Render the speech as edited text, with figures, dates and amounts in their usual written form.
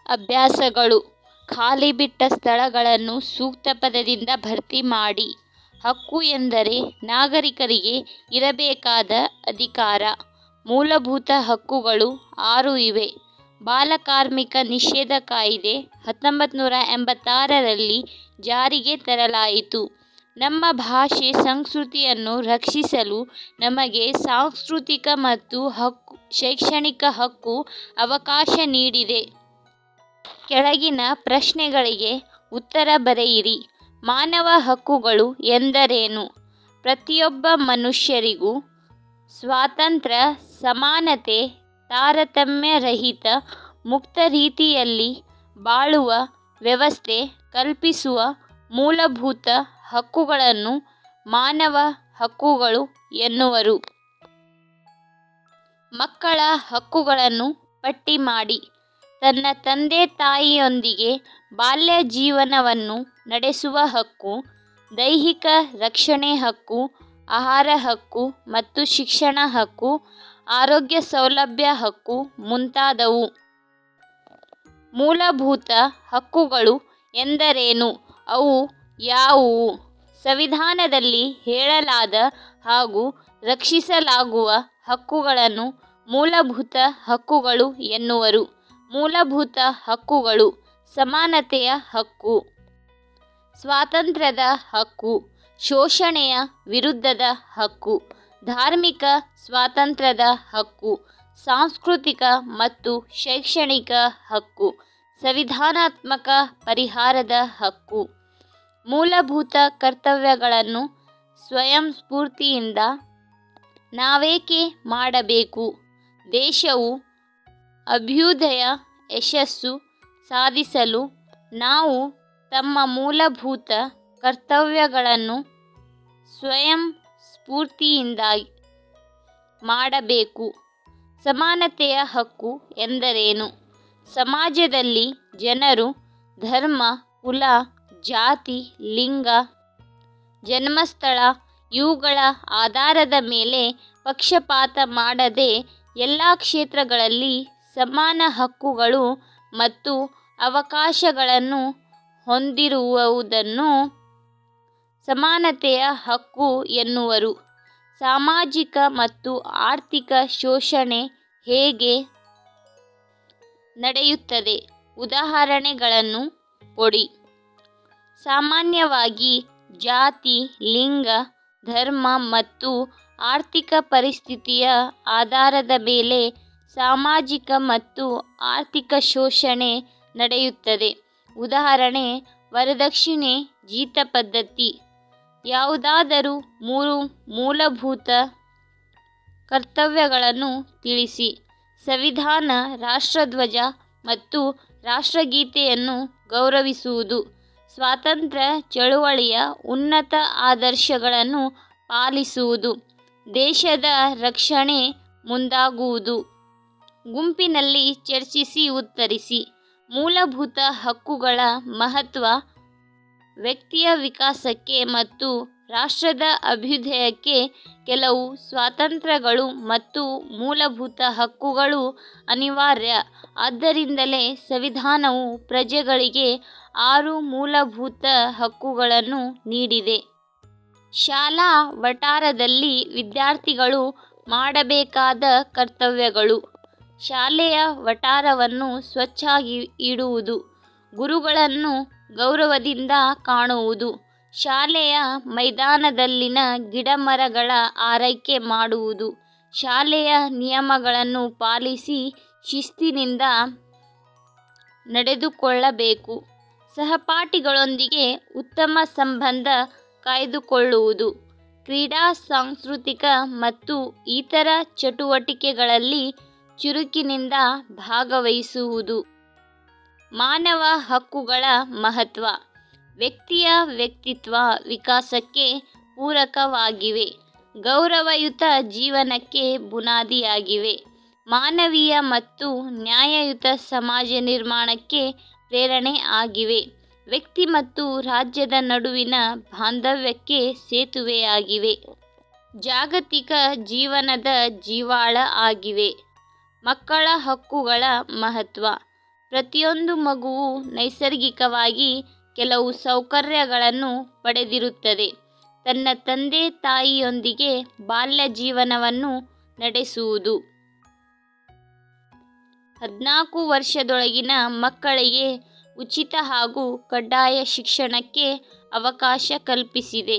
ಅಭ್ಯಾಸಗಳು. ಖಾಲಿ ಬಿಟ್ಟ ಸ್ಥಳಗಳನ್ನು ಸೂಕ್ತ ಪದದಿಂದ ಭರ್ತಿ ಮಾಡಿ. ಹಕ್ಕು ಎಂದರೆ ನಾಗರಿಕರಿಗೆ ಇರಬೇಕಾದ ಅಧಿಕಾರ. ಮೂಲಭೂತ ಹಕ್ಕುಗಳು 6 ಇವೆ. ಬಾಲಕಾರ್ಮಿಕ ನಿಷೇಧ ಕಾಯಿದೆ 1986ರಲ್ಲಿ ಜಾರಿಗೆ ತರಲಾಯಿತು. ನಮ್ಮ ಭಾಷೆ ಸಂಸ್ಕೃತಿಯನ್ನು ರಕ್ಷಿಸಲು ನಮಗೆ ಸಾಂಸ್ಕೃತಿಕ ಮತ್ತು ಶೈಕ್ಷಣಿಕ ಹಕ್ಕು ಅವಕಾಶ ನೀಡಿದೆ. ಕೆಳಗಿನ ಪ್ರಶ್ನೆಗಳಿಗೆ ಉತ್ತರ ಬರೆಯಿರಿ. ಮಾನವ ಹಕ್ಕುಗಳು ಎಂದರೇನು? ಪ್ರತಿಯೊಬ್ಬ ಮನುಷ್ಯರಿಗೂ ಸ್ವಾತಂತ್ರ್ಯ, ಸಮಾನತೆ, ತಾರತಮ್ಯರಹಿತ ಮುಕ್ತ ರೀತಿಯಲ್ಲಿ ಬಾಳುವ ವ್ಯವಸ್ಥೆ ಕಲ್ಪಿಸುವ ಮೂಲಭೂತ ಹಕ್ಕುಗಳನ್ನು ಮಾನವ ಹಕ್ಕುಗಳು ಎನ್ನುವರು. ಮಕ್ಕಳ ಹಕ್ಕುಗಳನ್ನು ಪಟ್ಟಿ ಮಾಡಿ. ತನ್ನ ತಂದೆ ತಾಯಿಯೊಂದಿಗೆ ಬಾಲ್ಯ ಜೀವನವನ್ನು ನಡೆಸುವ ಹಕ್ಕು, ದೈಹಿಕ ರಕ್ಷಣೆ ಹಕ್ಕು, ಆಹಾರ ಹಕ್ಕು ಮತ್ತು ಶಿಕ್ಷಣ ಹಕ್ಕು, ಆರೋಗ್ಯ ಸೌಲಭ್ಯ ಹಕ್ಕು ಮುಂತಾದವು. ಮೂಲಭೂತ ಹಕ್ಕುಗಳು ಎಂದರೇನು? ಅವು ಯಾವುವು? ಸಂವಿಧಾನದಲ್ಲಿ ಹೇಳಲಾದ ಹಾಗೂ ರಕ್ಷಿಸಲಾಗುವ ಹಕ್ಕುಗಳನ್ನು ಮೂಲಭೂತ ಹಕ್ಕುಗಳು ಎನ್ನುವರು. ಮೂಲಭೂತ ಹಕ್ಕುಗಳು: ಸಮಾನತೆಯ ಹಕ್ಕು, ಸ್ವಾತಂತ್ರ್ಯದ ಹಕ್ಕು, ಶೋಷಣೆಯ ವಿರುದ್ಧದ ಹಕ್ಕು, ಧಾರ್ಮಿಕ ಸ್ವಾತಂತ್ರ್ಯದ ಹಕ್ಕು, ಸಾಂಸ್ಕೃತಿಕ ಮತ್ತು ಶೈಕ್ಷಣಿಕ ಹಕ್ಕು, ಸಂವಿಧಾನಾತ್ಮಕ ಪರಿಹಾರದ ಹಕ್ಕು. ಮೂಲಭೂತ ಕರ್ತವ್ಯಗಳನ್ನು ಸ್ವಯಂಸ್ಫೂರ್ತಿಯಿಂದ ನಾವೇಕೆ ಮಾಡಬೇಕು? ದೇಶವು ಅಭ್ಯುದಯ ಯಶಸ್ಸು ಸಾಧಿಸಲು ನಾವು ನಮ್ಮ ಮೂಲಭೂತ ಕರ್ತವ್ಯಗಳನ್ನು ಸ್ವಯಂ ಸ್ಫೂರ್ತಿಯಿಂದ ಮಾಡಬೇಕು. ಸಮಾನತೆಯ ಹಕ್ಕು ಎಂದರೇನು? ಸಮಾಜದಲ್ಲಿ ಜನರು ಧರ್ಮ, ಕುಲ, ಜಾತಿ, ಲಿಂಗ, ಜನ್ಮಸ್ಥಳ ಇವುಗಳ ಆಧಾರದ ಮೇಲೆ ಪಕ್ಷಪಾತ ಮಾಡದೆ ಎಲ್ಲ ಕ್ಷೇತ್ರಗಳಲ್ಲಿ ಸಮಾನ ಹಕ್ಕುಗಳು ಮತ್ತು ಅವಕಾಶಗಳನ್ನು ಹೊಂದಿರುವುದನ್ನು ಸಮಾನತೆಯ ಹಕ್ಕು ಎನ್ನುವರು. ಸಾಮಾಜಿಕ ಮತ್ತು ಆರ್ಥಿಕ ಶೋಷಣೆ ಹೇಗೆ ನಡೆಯುತ್ತದೆ? ಉದಾಹರಣೆಗಳನ್ನು ಕೊಡಿ. ಸಾಮಾನ್ಯವಾಗಿ ಜಾತಿ, ಲಿಂಗ, ಧರ್ಮ ಮತ್ತು ಆರ್ಥಿಕ ಪರಿಸ್ಥಿತಿಯ ಆಧಾರದ ಮೇಲೆ ಸಾಮಾಜಿಕ ಮತ್ತು ಆರ್ಥಿಕ ಶೋಷಣೆ ನಡೆಯುತ್ತದೆ. ಉದಾಹರಣೆ: ವರದಕ್ಷಿಣೆ, ಜೀತ ಪದ್ಧತಿ. ಯಾವುದಾದರೂ 3 ಮೂಲಭೂತ ಕರ್ತವ್ಯಗಳನ್ನು ತಿಳಿಸಿ. ಸಂವಿಧಾನ, ರಾಷ್ಟ್ರಧ್ವಜ ಮತ್ತು ರಾಷ್ಟ್ರಗೀತೆಯನ್ನು ಗೌರವಿಸುವುದು. ಸ್ವಾತಂತ್ರ್ಯ ಚಳುವಳಿಯ ಉನ್ನತ ಆದರ್ಶಗಳನ್ನು ಪಾಲಿಸುವುದು. ದೇಶದ ರಕ್ಷಣೆ ಮುಂದಾಗುವುದು. ಗುಂಪಿನಲ್ಲಿ ಚರ್ಚಿಸಿ ಉತ್ತರಿಸಿ. ಮೂಲಭೂತ ಹಕ್ಕುಗಳ ಮಹತ್ವ ವ್ಯಕ್ತಿಯ ವಿಕಾಸಕ್ಕೆ ಮತ್ತು ರಾಷ್ಟ್ರದ ಅಭ್ಯುದಯಕ್ಕೆ ಕೆಲವು ಸ್ವಾತಂತ್ರ್ಯಗಳು ಮತ್ತು ಮೂಲಭೂತ ಹಕ್ಕುಗಳು ಅನಿವಾರ್ಯ. ಆದ್ದರಿಂದಲೇ ಸಂವಿಧಾನವು ಪ್ರಜೆಗಳಿಗೆ 6 ಮೂಲಭೂತ ಹಕ್ಕುಗಳನ್ನು ನೀಡಿದೆ. ಶಾಲಾ ವಠಾರದಲ್ಲಿ ವಿದ್ಯಾರ್ಥಿಗಳು ಮಾಡಬೇಕಾದ ಕರ್ತವ್ಯಗಳು: ಶಾಲೆಯ ವಠಾರವನ್ನು ಸ್ವಚ್ಛವಾಗಿ ಇಡುವುದು, ಗುರುಗಳನ್ನು ಗೌರವದಿಂದ ಕಾಣುವುದು, ಶಾಲೆಯ ಮೈದಾನದಲ್ಲಿನ ಗಿಡಮರಗಳ ಆರೈಕೆ ಮಾಡುವುದು, ಶಾಲೆಯ ನಿಯಮಗಳನ್ನು ಪಾಲಿಸಿ ಶಿಸ್ತಿನಿಂದ ನಡೆದುಕೊಳ್ಳಬೇಕು, ಸಹಪಾಠಿಗಳೊಂದಿಗೆ ಉತ್ತಮ ಸಂಬಂಧ ಕಾಯ್ದುಕೊಳ್ಳುವುದು, ಕ್ರೀಡಾ, ಸಾಂಸ್ಕೃತಿಕ ಮತ್ತು ಇತರ ಚಟುವಟಿಕೆಗಳಲ್ಲಿ ಚುರುಕಿನಿಂದ ಭಾಗವಹಿಸುವುದು. ಮಾನವ ಹಕ್ಕುಗಳ ಮಹತ್ವ ವ್ಯಕ್ತಿಯ ವ್ಯಕ್ತಿತ್ವ ವಿಕಾಸಕ್ಕೆ ಪೂರಕವಾಗಿವೆ, ಗೌರವಯುತ ಜೀವನಕ್ಕೆ ಬುನಾದಿಯಾಗಿವೆ, ಮಾನವೀಯ ಮತ್ತು ನ್ಯಾಯಯುತ ಸಮಾಜ ನಿರ್ಮಾಣಕ್ಕೆ ಪ್ರೇರಣೆ ಆಗಿವೆ, ವ್ಯಕ್ತಿ ಮತ್ತು ರಾಜ್ಯದ ನಡುವಿನ ಬಾಂಧವ್ಯಕ್ಕೆ ಸೇತುವೆಯಾಗಿವೆ, ಜಾಗತಿಕ ಜೀವನದ ಜೀವಾಳ ಆಗಿವೆ. ಮಕ್ಕಳ ಹಕ್ಕುಗಳ ಮಹತ್ವ ಪ್ರತಿಯೊಂದು ಮಗುವು ನೈಸರ್ಗಿಕವಾಗಿ ಕೆಲವು ಸೌಕರ್ಯಗಳನ್ನು ಪಡೆದಿರುತ್ತದೆ. ತನ್ನ ತಂದೆ ತಾಯಿಯೊಂದಿಗೆ ಬಾಲ್ಯ ಜೀವನವನ್ನು ನಡೆಸುವುದು. 14 ವರ್ಷದೊಳಗಿನ ಮಕ್ಕಳಿಗೆ ಉಚಿತ ಹಾಗೂ ಕಡ್ಡಾಯ ಶಿಕ್ಷಣಕ್ಕೆ ಅವಕಾಶ ಕಲ್ಪಿಸಿದೆ.